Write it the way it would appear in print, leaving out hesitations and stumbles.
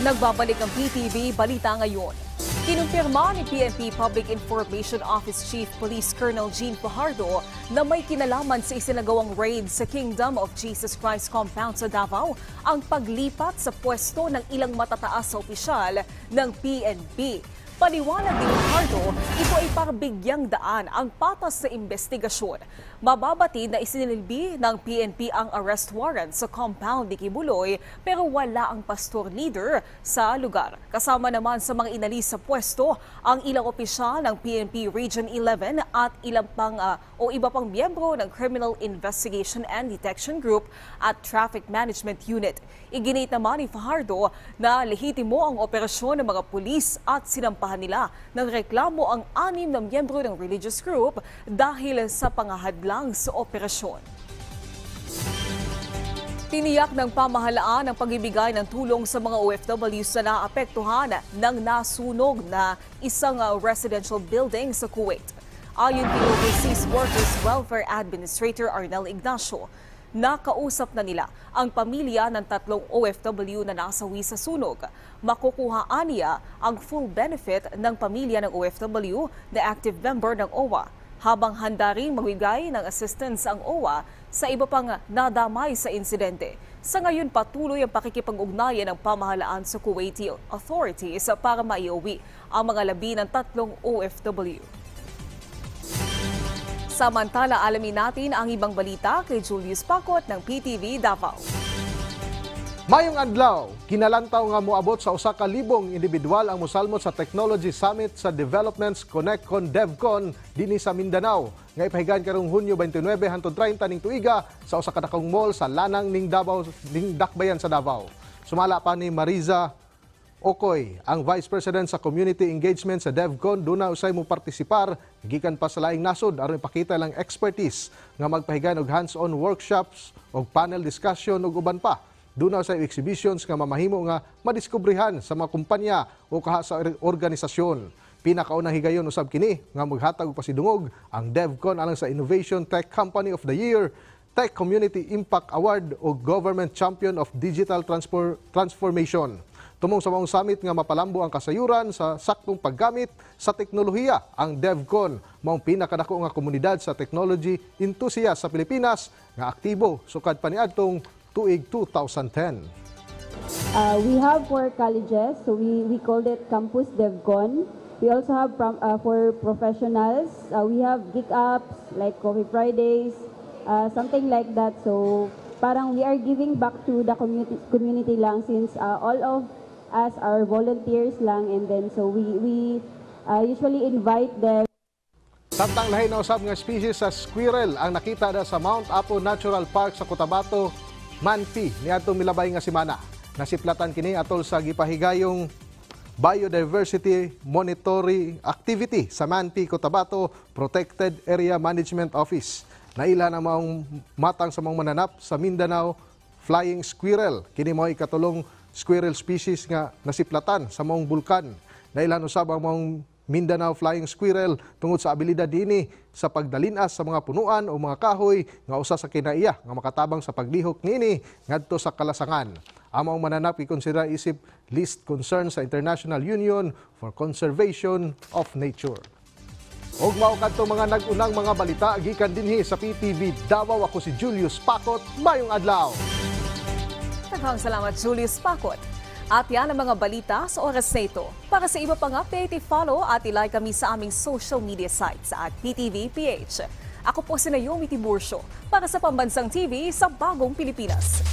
Nagbabalik ang PTV Balita ngayon. Kinumpirma ni PNP Public Information Office Chief Police Colonel Jean Fajardo na may kinalaman sa isinagawang raid sa Kingdom of Jesus Christ compound sa Davao ang paglipat sa pwesto ng ilang matataas sa opisyal ng PNP. Paliwanag ni Fajardo, ito ay para bigyang daan ang patas sa investigasyon. Mababatid na isinilbi ng PNP ang arrest warrant sa compound ni Kibuloy pero wala ang pastor leader sa lugar. Kasama naman sa mga inalis sa pwesto ang ilang opisyal ng PNP Region 11 at iba pang miyembro ng Criminal Investigation and Detection Group at Traffic Management Unit. Iginit naman ni Fajardo na lehitimo ang operasyon ng mga pulis at sinampahan nila ng reklamo ang 6 na miyembro ng religious group dahil sa pangahadlang sa operasyon. Tiniyak ng pamahalaan ang pagbibigay ng tulong sa mga OFWs na naapektuhan ng nasunog na isang residential building sa Kuwait. Ayon kay Overseas Workers Welfare Administrator Arnel Ignacio, nakausap na nila ang pamilya ng 3 OFW na nasawi sa sunog. Makukuhaan niya ang full benefit ng pamilya ng OFW na active member ng OWA, habang handa rin magbigay ng assistance ang OWA sa iba pang nadamay sa insidente. Sa ngayon, patuloy ang pakikipag-ugnayan ng pamahalaan sa Kuwaiti authorities para maiuwi ang mga labi ng 3 OFW. Samantala, alamin natin ang ibang balita kay Julius Pacot ng PTV Davao. Mayong adlaw, kinalantaw nga moabot sa 1,000 individual ang mosalmot sa Technology Summit sa Developments Connectcon DevCon dinhi sa Mindanao. Nga ipahigan karong Hunyo 29 hangtod 30 ning tuiga sa usa ka dakong mall sa Lanang ning Davao ning Dakbayan sa Davao. Sumala pa ni Mariza Okoy, ang Vice President sa Community Engagement sa DevCon, doon na usay mo partisipar, gikan pa sa laing nasod aron ipakita lang expertise nga magpahigan og hands-on workshops og panel discussion ug uban pa. Doon na usay exhibitions nga mamahimo nga madiskubrihan sa mga kumpanya o kaha sa organisasyon. Pinakaunang higayon usab kini nga maghatag og pasidungog ang DevCon alang sa Innovation Tech Company of the Year, Tech Community Impact Award o Government Champion of Digital Transformation. Tumong sa maong summit nga mapalambo ang kasayuran sa saktong paggamit sa teknolohiya, ang DevCon maong pinakadako nga komunidad sa technology enthusiast sa Pilipinas nga aktibo sukad paniadtong tuig 2010. We have 4 colleges, so we called it Campus DevCon. We also have for professionals, we have Geek Ups, like Coffee Fridays, something like that. So parang we are giving back to the community lang since all of us are volunteers lang, and then so we usually invite them. Samtang lahi na usab nga species sa squirrel ang nakita na sa Mount Apo Natural Park sa Cotabato, Manfi, niadtong milabay nga semana. Nasiplatan kini atol sa gipahigayong Biodiversity Monitoring Activity sa Manfi, Cotabato Protected Area Management Office. Naila na maong matang sa mga mananap sa Mindanao flying squirrel. Kini mao ikatulong squirrel species nga nasiplatan sa maong bulkan. Nailan usab ang maong Mindanao flying squirrel tungod sa abilidad dinhi sa pagdalinas sa mga punuan o mga kahoy nga usa sa kinaiya nga makatabang sa paglihok niini ngadto sa kalasangan. Ang maong mananap ikonsidera isip list concern sa International Union for Conservation of Nature. Og mao kadto mga nag-unang mga balita gikan dinhi sa PTV Davao. Ako si Julius Pacot. Mayong adlaw. Daghang salamat, Julius Pacot. At yan ang mga balita sa oras na ito. Para sa iba pang update, i-follow at i-like kami sa aming social media sites at PTV PH. Ako po si Naomi Tiburcio para sa Pambansang TV sa Bagong Pilipinas.